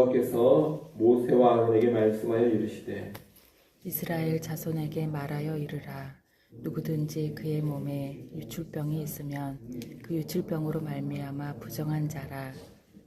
여호와께서 모세와 아론에게 말씀하여 이르시되 이스라엘 자손에게 말하여 이르라. 누구든지 그의 몸에 유출병이 있으면 그 유출병으로 말미암아 부정한 자라.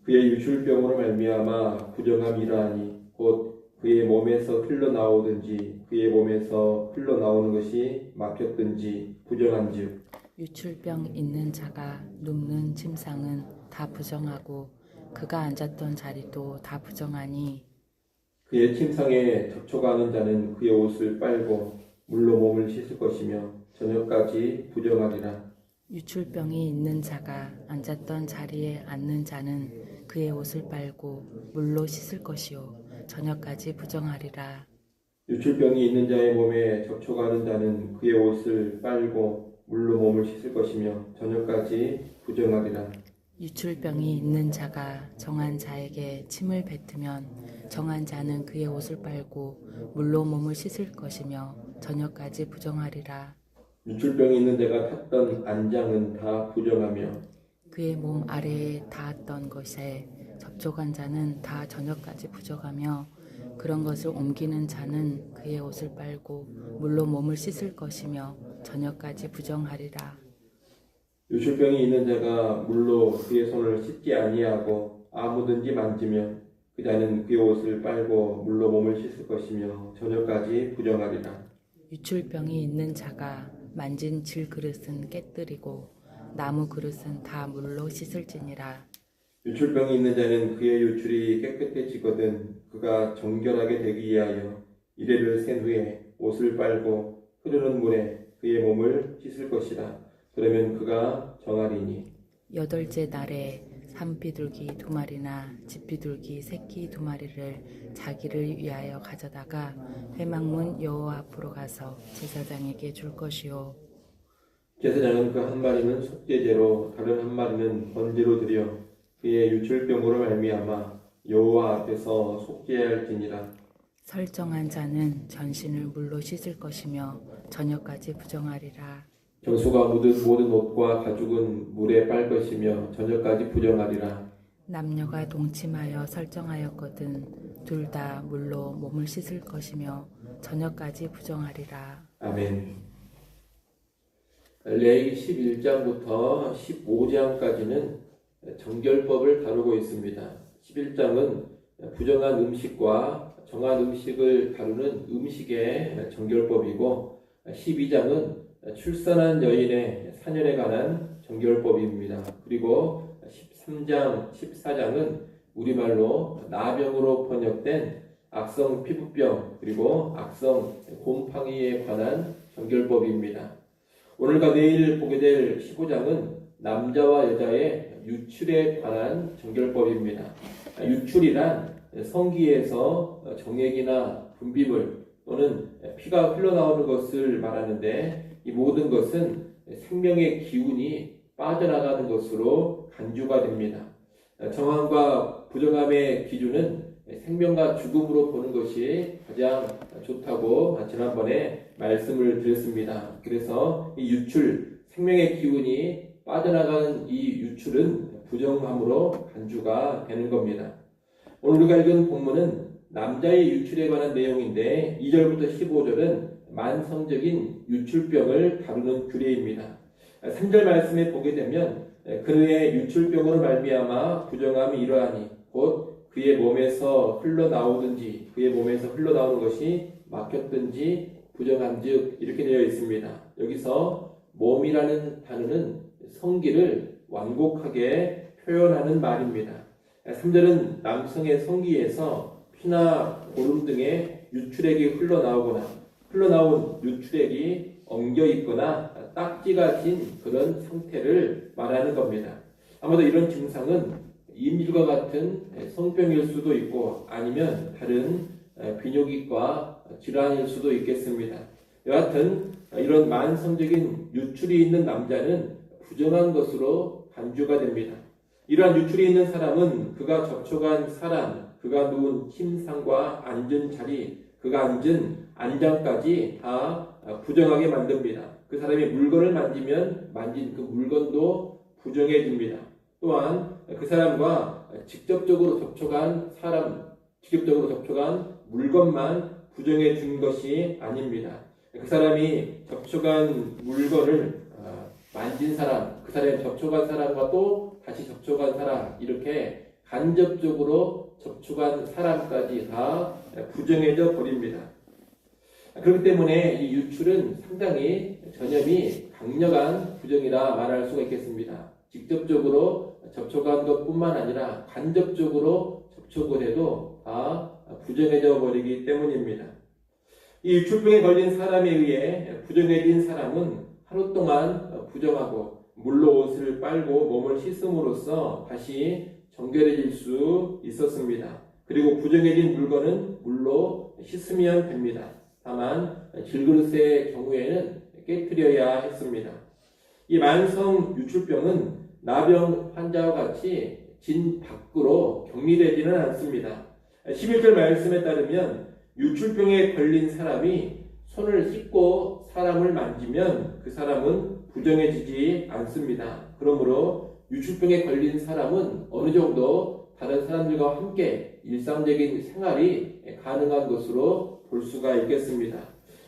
그의 유출병으로 말미암아 부정함이라하니 곧 그의 몸에서 흘러나오든지 그의 몸에서 흘러나오는 것이 막혔든지 부정한즉 유출병 있는 자가 눕는 침상은 다 부정하고 그가 앉았던 자리도 다 부정하니 그의 침상에 접촉하는 자는 그의 옷을 빨고 물로 몸을 씻을 것이며 저녁까지 부정하리라. 유출병이 있는 자가 앉았던 자리에 앉는 자는 그의 옷을 빨고 물로 씻을 것이요 저녁까지 부정하리라. 유출병이 있는 자의 몸에 접촉하는 자는 그의 옷을 빨고 물로 몸을 씻을 것이며 저녁까지 부정하리라. 유출병이 있는 자가 정한 자에게 침을 뱉으면 정한 자는 그의 옷을 빨고 물로 몸을 씻을 것이며 저녁까지 부정하리라. 유출병이 있는 자가 탔던 안장은 다 부정하며 그의 몸 아래에 닿았던 것에 접촉한 자는 다 저녁까지 부정하며 그런 것을 옮기는 자는 그의 옷을 빨고 물로 몸을 씻을 것이며 저녁까지 부정하리라. 유출병이 있는 자가 물로 그의 손을 씻지 아니하고 아무든지 만지면 그 자는 그의 옷을 빨고 물로 몸을 씻을 것이며 저녁까지 부정하리라. 유출병이 있는 자가 만진 질그릇은 깨뜨리고 나무 그릇은 다 물로 씻을지니라. 유출병이 있는 자는 그의 유출이 깨끗해지거든 그가 정결하게 되기 위하여 이레를 센 후에 옷을 빨고 흐르는 물에 그의 몸을 씻을 것이라. 그러면 그가 정하리니 여덟째 날에 산비둘기 2마리나 집비둘기 새끼 2마리를 자기를 위하여 가져다가 회막문 여호와 앞으로 가서 제사장에게 줄 것이요 제사장은 그 한 마리는 속죄제로 다른 한 마리는 번제로 드려 그의 유출병으로 말미암아 여호와 앞에서 속죄할지니라. 설정한 자는 전신을 물로 씻을 것이며 저녁까지 부정하리라. 정수가 묻은 모든 옷과 가죽은 물에 빨 것이며 저녁까지 부정하리라. 남녀가 동침하여 설정하였거든 둘 다 물로 몸을 씻을 것이며 저녁까지 부정하리라. 아멘. 레위기 11장부터 15장까지는 정결법을 다루고 있습니다. 11장은 부정한 음식과 정한 음식을 다루는 음식의 정결법이고 12장은 출산한 여인의 사년에 관한 정결법입니다. 그리고 13장, 14장은 우리말로 나병으로 번역된 악성 피부병 그리고 악성 곰팡이에 관한 정결법입니다. 오늘과 내일 보게 될 15장은 남자와 여자의 유출에 관한 정결법입니다. 유출이란 성기에서 정액이나 분비물 또는 피가 흘러나오는 것을 말하는데 이 모든 것은 생명의 기운이 빠져나가는 것으로 간주가 됩니다. 정함과 부정함의 기준은 생명과 죽음으로 보는 것이 가장 좋다고 지난번에 말씀을 드렸습니다. 그래서 이 유출, 생명의 기운이 빠져나가는 이 유출은 부정함으로 간주가 되는 겁니다. 오늘 우리가 읽은 본문은 남자의 유출에 관한 내용인데 2절부터 15절은 만성적인 유출병을 다루는 규례입니다. 3절 말씀에 보게 되면 그의 유출병으로 말미암아 부정함이 이러하니 곧 그의 몸에서 흘러나오든지 그의 몸에서 흘러나오는 것이 막혔든지 부정한즉 이렇게 되어 있습니다. 여기서 몸이라는 단어는 성기를 완곡하게 표현하는 말입니다. 3절은 남성의 성기에서 피나 고름 등의 유출액이 흘러나온 유출액이 엉겨 있거나 딱지가 진 그런 상태를 말하는 겁니다. 아마도 이런 증상은 임질과 같은 성병일 수도 있고 아니면 다른 비뇨기과 질환일 수도 있겠습니다. 여하튼 이런 만성적인 유출이 있는 남자는 부정한 것으로 간주가 됩니다. 이러한 유출이 있는 사람은 그가 접촉한 사람, 그가 누운 침상과 앉은 자리, 그가 앉은 안장까지 다 부정하게 만듭니다. 그 사람이 물건을 만지면 만진 그 물건도 부정해집니다. 또한 그 사람과 직접적으로 접촉한 사람, 직접적으로 접촉한 물건만 부정해 준 것이 아닙니다. 그 사람이 접촉한 물건을 만진 사람, 그 사람이 접촉한 사람과 또 다시 접촉한 사람, 이렇게 간접적으로 접촉한 사람까지 다 부정해져 버립니다. 그렇기 때문에 이 유출은 상당히 전염이 강력한 부정이라 말할 수가 있겠습니다. 직접적으로 접촉한 것뿐만 아니라 간접적으로 접촉을 해도 다 부정해져 버리기 때문입니다. 이 유출병에 걸린 사람에 의해 부정해진 사람은 하루 동안 부정하고 물로 옷을 빨고 몸을 씻음으로써 다시 정결해질 수 있었습니다. 그리고 부정해진 물건은 물로 씻으면 됩니다. 다만 질그릇의 경우에는 깨뜨려야 했습니다. 이 만성 유출병은 나병 환자와 같이 진 밖으로 격리되지는 않습니다. 11절 말씀에 따르면 유출병에 걸린 사람이 손을 씻고 사람을 만지면 그 사람은 부정해지지 않습니다. 그러므로 유출병에 걸린 사람은 어느 정도 다른 사람들과 함께 일상적인 생활이 가능한 것으로 볼 수가 있겠습니다.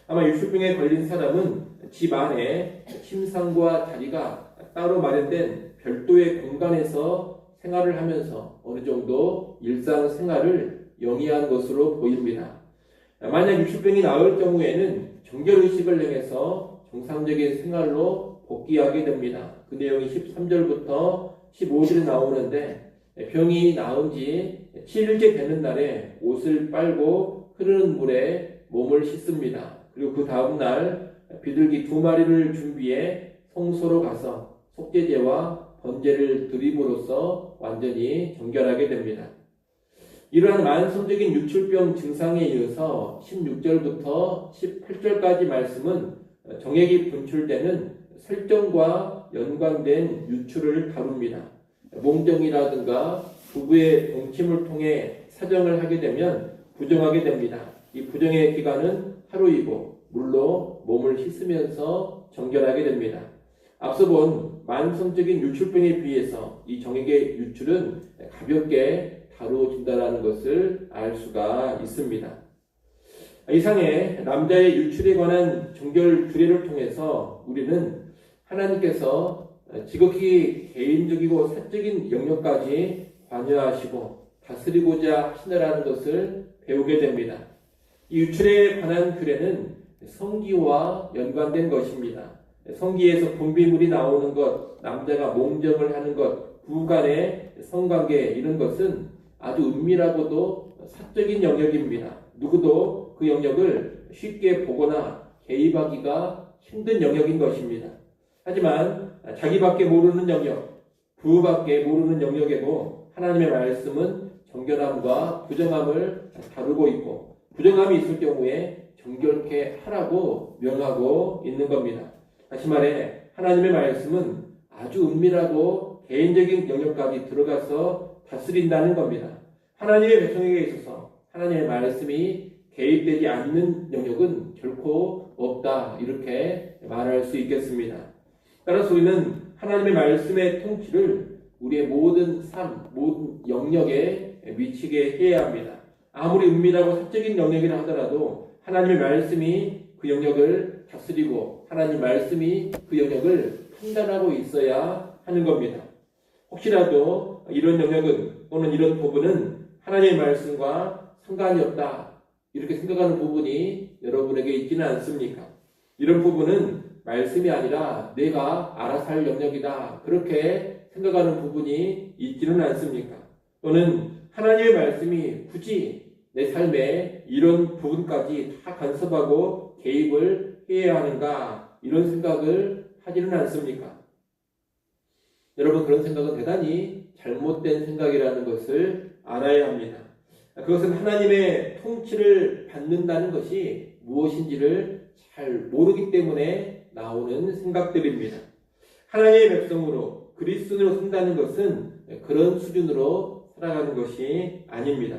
아마 유출병에 걸린 사람은 집 안에 침상과 자리가 따로 마련된 별도의 공간에서 생활을 하면서 어느 정도 일상생활을 영위한 것으로 보입니다. 만약 유출병이 나을 경우에는 정결의식을 행해서 정상적인 생활로 복귀하게 됩니다. 그 내용이 13절부터 15절에 나오는데 병이 나은 지 7일째 되는 날에 옷을 빨고 흐르는 물에 몸을 씻습니다. 그리고 그 다음 날 비둘기 2마리를 준비해 성소로 가서 속죄제와 번제를 드림으로써 완전히 정결하게 됩니다. 이러한 만성적인 유출병 증상에 이어서 16절부터 18절까지 말씀은 정액이 분출되는 설정과 연관된 유출을 다룹니다. 몽정이라든가 부부의 동침을 통해 사정을 하게 되면 부정하게 됩니다. 이 부정의 기간은 하루이고 물로 몸을 씻으면서 정결하게 됩니다. 앞서 본 만성적인 유출병에 비해서 이 정액의 유출은 가볍게 다루어진다는 것을 알 수가 있습니다. 이상의 남자의 유출에 관한 정결 규례를 통해서 우리는 하나님께서 지극히 개인적이고 사적인 영역까지 관여하시고 다스리고자 하시느라는 것을 배우게 됩니다. 이 유출에 관한 규례는 성기와 연관된 것입니다. 성기에서 분비물이 나오는 것, 남자가 몽정을 하는 것, 부부 간의 성관계 이런 것은 아주 은밀하고도 사적인 영역입니다. 누구도 그 영역을 쉽게 보거나 개입하기가 힘든 영역인 것입니다. 하지만 자기밖에 모르는 영역, 부부밖에 모르는 영역에도 하나님의 말씀은 정결함과 부정함을 다루고 있고 부정함이 있을 경우에 정결케 하라고 명하고 있는 겁니다. 다시 말해 하나님의 말씀은 아주 은밀하고 개인적인 영역까지 들어가서 다스린다는 겁니다. 하나님의 백성에게 있어서 하나님의 말씀이 개입되지 않는 영역은 결코 없다 이렇게 말할 수 있겠습니다. 따라서 우리는 하나님의 말씀의 통치를 우리의 모든 삶, 모든 영역에 미치게 해야 합니다. 아무리 은밀하고 사적인 영역이라 하더라도 하나님의 말씀이 그 영역을 다스리고 하나님의 말씀이 그 영역을 판단하고 있어야 하는 겁니다. 혹시라도 이런 영역은 또는 이런 부분은 하나님의 말씀과 상관이 없다 이렇게 생각하는 부분이 여러분에게 있지는 않습니까? 이런 부분은 말씀이 아니라 내가 알아서 할 영역이다 그렇게 생각하는 부분이 있지는 않습니까? 또는 하나님의 말씀이 굳이 내 삶에 이런 부분까지 다 간섭하고 개입을 해야 하는가 이런 생각을 하지는 않습니까? 여러분 그런 생각은 대단히 잘못된 생각이라는 것을 알아야 합니다. 그것은 하나님의 통치를 받는다는 것이 무엇인지를 잘 모르기 때문에 나오는 생각들입니다. 하나님의 백성으로 그리스도인으로 산다는 것은 그런 수준으로 살아가는 것이 아닙니다.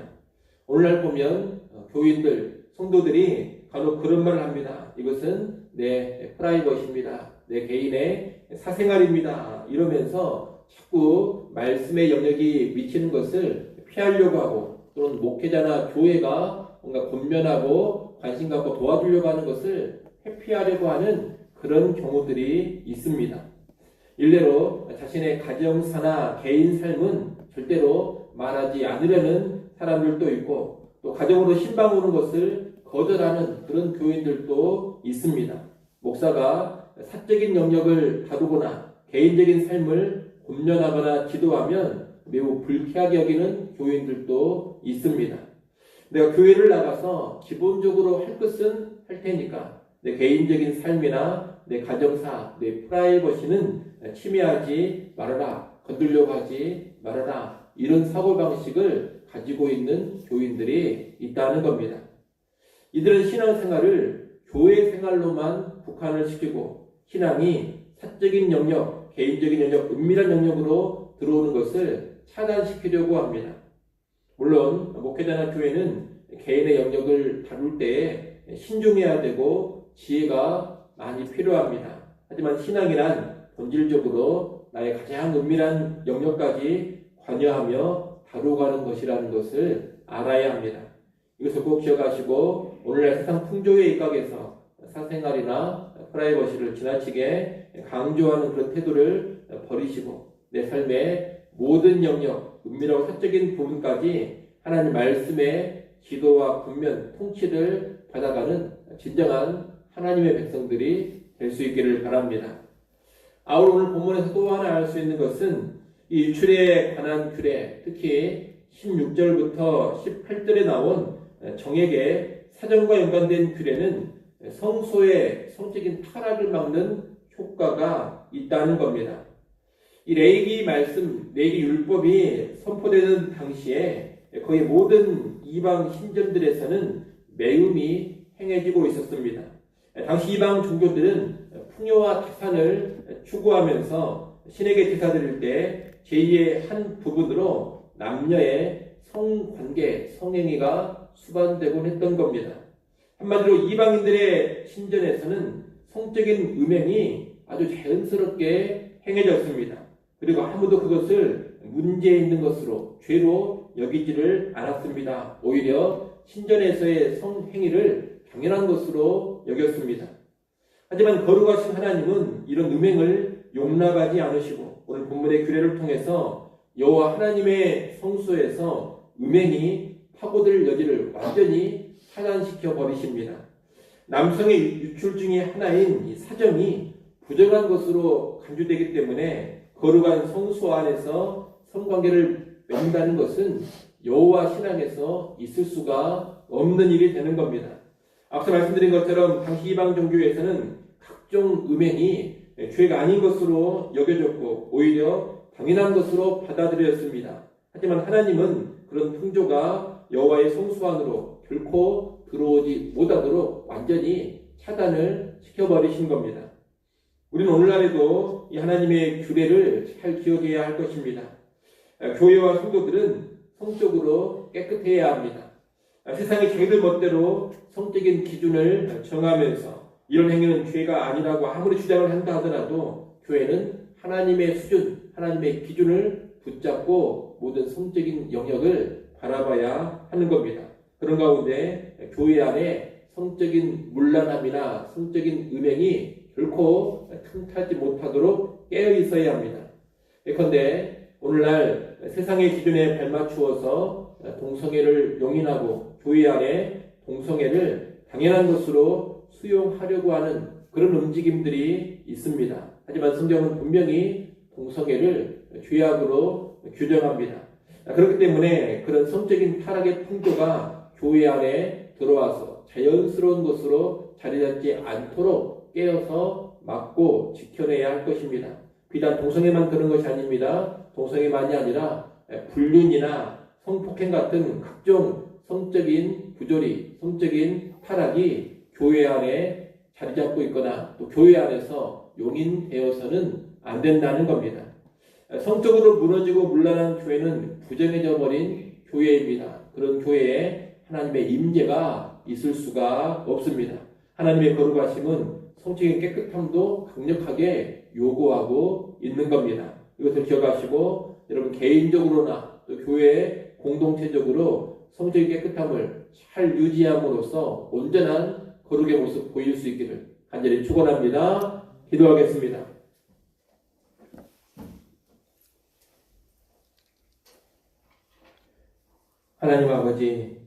오늘날 보면 교인들, 성도들이 간혹 그런 말을 합니다. 이것은 내 프라이버시입니다. 내 개인의 사생활입니다. 이러면서 자꾸 말씀의 영역이 미치는 것을 피하려고 하고 또는 목회자나 교회가 뭔가 권면하고 관심 갖고 도와주려고 하는 것을 회피하려고 하는 그런 경우들이 있습니다. 일례로 자신의 가정사나 개인 삶은 절대로 말하지 않으려는 사람들도 있고 또 가정으로 신방 오는 것을 거절하는 그런 교인들도 있습니다. 목사가 사적인 영역을 다루거나 개인적인 삶을 권면하거나 지도하면 매우 불쾌하게 여기는 교인들도 있습니다. 내가 교회를 나가서 기본적으로 할 것은 할 테니까 내 개인적인 삶이나 내 가정사, 내 프라이버시는 침해하지 말아라, 건들려고 하지 말아라, 이런 사고방식을 가지고 있는 교인들이 있다는 겁니다. 이들은 신앙생활을 교회 생활로만 국한을 시키고 신앙이 사적인 영역, 개인적인 영역, 은밀한 영역으로 들어오는 것을 차단시키려고 합니다. 물론 목회자나 교회는 개인의 영역을 다룰 때에 신중해야 되고 지혜가 많이 필요합니다. 하지만 신앙이란 본질적으로 나의 가장 은밀한 영역까지 관여하며 다루어가는 것이라는 것을 알아야 합니다. 이것을 꼭 기억하시고 오늘날 세상 풍조에 입각해서 사생활이나 프라이버시를 지나치게 강조하는 그런 태도를 버리시고 내 삶의 모든 영역, 은밀하고 사적인 부분까지 하나님 말씀의 지도와 권면, 통치를 받아가는 진정한 하나님의 백성들이 될 수 있기를 바랍니다. 아울러 오늘 본문에서 또 하나 알 수 있는 것은 이 유출에 관한 규례, 특히 16절부터 18절에 나온 정액의 사정과 연관된 규례는 성소의 성적인 타락을 막는 효과가 있다는 겁니다. 이 레위기 말씀, 레위기 율법이 선포되는 당시에 거의 모든 이방 신전들에서는 매음이 행해지고 있었습니다. 당시 이방 종교들은 풍요와 태산을 추구하면서 신에게 제사 드릴 때 제2의 한 부분으로 남녀의 성관계, 성행위가 수반되곤 했던 겁니다. 한마디로 이방인들의 신전에서는 성적인 음행이 아주 자연스럽게 행해졌습니다. 그리고 아무도 그것을 문제 있는 것으로, 죄로 여기지를 않았습니다. 오히려 신전에서의 성행위를 당연한 것으로 여겼습니다. 하지만 거룩하신 하나님은 이런 음행을 용납하지 않으시고 오늘 본문의 규례를 통해서 여호와 하나님의 성소에서 음행이 파고들 여지를 완전히 차단시켜 버리십니다. 남성의 유출 중에 하나인 이 사정이 부정한 것으로 간주되기 때문에 거룩한 성소 안에서 성관계를 맺는다는 것은 여호와 신앙에서 있을 수가 없는 일이 되는 겁니다. 앞서 말씀드린 것처럼 당시 이방 종교에서는 각종 음행이 죄가 아닌 것으로 여겨졌고 오히려 당연한 것으로 받아들여졌습니다. 하지만 하나님은 그런 풍조가 여호와의 성소 안으로 결코 들어오지 못하도록 완전히 차단을 시켜버리신 겁니다. 우리는 오늘날에도 이 하나님의 규례를 잘 기억해야 할 것입니다. 교회와 성도들은 성적으로 깨끗해야 합니다. 세상이 자기들 멋대로 성적인 기준을 정하면서 이런 행위는 죄가 아니라고 아무리 주장을 한다 하더라도 교회는 하나님의 수준, 하나님의 기준을 붙잡고 모든 성적인 영역을 바라봐야 하는 겁니다. 그런 가운데 교회 안에 성적인 문란함이나 성적인 음행이 결코 틈타지 못하도록 깨어 있어야 합니다. 예컨대 오늘날 세상의 기준에 발맞추어서 동성애를 용인하고 교회 안에 동성애를 당연한 것으로 수용하려고 하는 그런 움직임들이 있습니다. 하지만 성경은 분명히 동성애를 죄악으로 규정합니다. 그렇기 때문에 그런 성적인 타락의 풍조가 교회 안에 들어와서 자연스러운 것으로 자리 잡지 않도록 깨어서 막고 지켜내야 할 것입니다. 비단 동성애만 그런 것이 아닙니다. 동성애만이 아니라 불륜이나 성폭행 같은 각종 성적인 부조리, 성적인 타락이 교회 안에 자리 잡고 있거나 또 교회 안에서 용인되어서는 안 된다는 겁니다. 성적으로 무너지고 문란한 교회는 부정해져 버린 교회입니다. 그런 교회에 하나님의 임재가 있을 수가 없습니다. 하나님의 거룩하심은 성적인 깨끗함도 강력하게 요구하고 있는 겁니다. 이것을 기억하시고 여러분 개인적으로나 또 교회 공동체적으로 성적인 깨끗함을 잘 유지함으로써 온전한 거룩의 모습 보일 수 있기를 간절히 축원합니다. 기도하겠습니다. 하나님 아버지,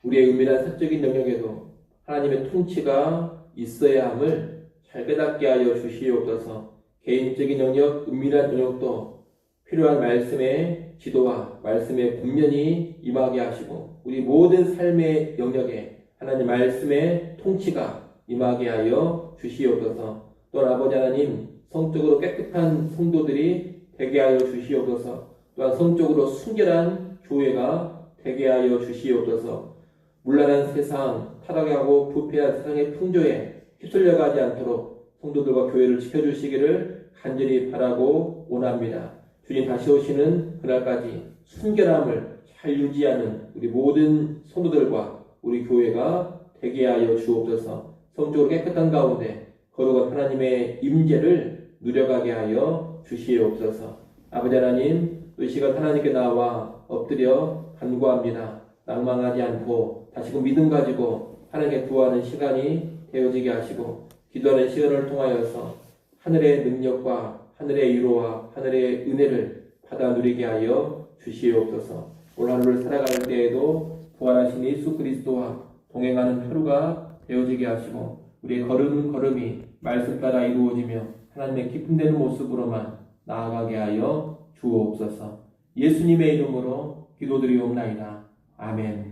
우리의 은밀한 사적인 영역에도 하나님의 통치가 있어야 함을 잘 깨닫게 하여 주시옵소서. 개인적인 영역, 은밀한 영역도 필요한 말씀의 지도와 말씀의 분면이 임하게 하시고 우리 모든 삶의 영역에 하나님 말씀의 통치가 임하게 하여 주시옵소서. 또한 아버지 하나님, 성적으로 깨끗한 성도들이 되게 하여 주시옵소서. 또한 성적으로 순결한 교회가 되게 하여 주시옵소서. 문란한 세상, 타락하고 부패한 세상의 풍조에 휩쓸려가지 않도록 성도들과 교회를 지켜주시기를 간절히 바라고 원합니다. 주님 다시 오시는 그날까지 순결함을 잘 유지하는 우리 모든 성도들과 우리 교회가 되게 하여 주옵소서. 성적으로 깨끗한 가운데 거룩한 하나님의 임재를 누려가게 하여 주시옵소서. 아버지 하나님, 이 시간 하나님께 나와 엎드려 간구합니다. 낭망하지 않고 다시금 믿음 가지고 하나님께 구하는 시간이 되어지게 하시고 기도하는 시간을 통하여서 하늘의 능력과 하늘의 위로와 하늘의 은혜를 받아 누리게 하여 주시옵소서. 오늘 하루를 살아갈 때에도 부활하신 예수 그리스도와 동행하는 하루가 되어지게 하시고 우리의 걸음걸음이 말씀 따라 이루어지며 하나님의 기쁨되는 모습으로만 나아가게 하여 주옵소서. 예수님의 이름으로 기도드리옵나이다. 아멘.